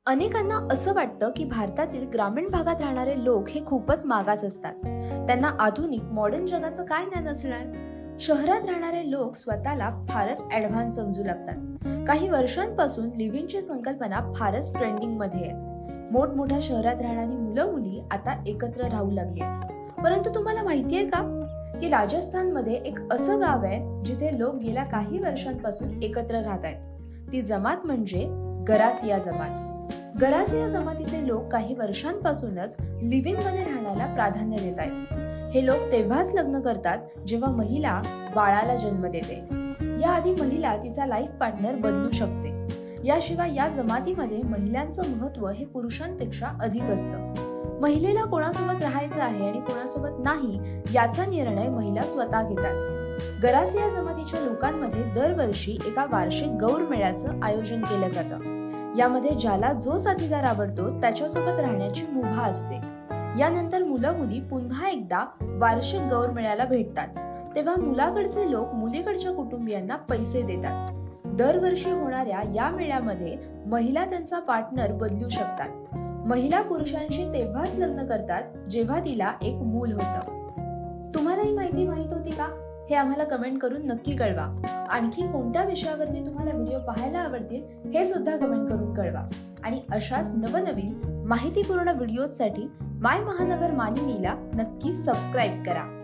अनेकांना असं वाटतं की भारतातील ग्रामीण भागात राहणारे लोक हे खूपच मागास असतात. त्यांना आधुनिक मॉडर्न जगाचं काय ज्ञान असणार. शहरात राहणारे लोक स्वतःला फारच ॲडव्हान्स समजू लागतात. काही वर्षांपासून लिव्हिंगची संकल्पना फारच ट्रेंडिंग मध्ये आहे. मोठमोठ्या शहरात राहणारी मुलं मुली आता एकत्र राहू लागली आहेत. परंतु तुम्हाला माहितीये का की राजस्थानमध्ये एक असं गाव आहे जिथे लोक गेल्या काही वर्षांपासून एकत्र राहत आहेत. ती जमात म्हणजे गरासिया जमात. गरासिया जमातीचे लोक काही वर्षांपासूनच लिव्हिंग मध्ये राहण्याला प्राधान्य देत आहेत. हे लोक तेव्हाच लग्न करतात जेव्हा महिला बाळाला जन्म देते. याआधी महिला तिचा लाईफ पार्टनर बदलू शकते. याशिवाय या जमातीमध्ये महिलांचं महत्त्व हे पुरुषांपेक्षा अधिक असतं. महिलेला कोणासोबत राहायचं आहे आणि कोणासोबत नाही याचा निर्णय महिला स्वतः घेतात. गरासिया जमातीच्या लोकांमध्ये दरवर्षी एका वार्षिक गौर मेळ्याचं आयोजन केलं जातं. यामध्ये ज्याला जो साथीदार आवडतो त्याच्यासोबत राहण्याची मुभा असते. यानंतर मुलं मुली पुन्हा एकदा वार्षिक गौर मेळ्याला भेटतात. तेव्हा मुलाकडचे लोक मुलीकडच्या कुटुंबियांना पैसे देतात. दरवर्षी होणाऱ्या या मेळ्यामध्ये महिला त्यांचा पार्टनर बदलू शकतात. महिला पुरुषांशी तेव्हाच लग्न करतात जेव्हा तिला एक मूल होतं. तुम्हाला ही माहिती माहित होती का? हे आम्हाला कमेंट करून नक्की कळवा. आणखी कोणत्या विषयावरती तुम्हाला व्हिडिओ पाहायला आवडतील हे सुद्धा कमेंट करून कळवा. आणि अशाच नवनवीन माहितीपूर्ण व्हिडिओसाठी माय महानगर मानिनीला नक्की सबस्क्राईब करा.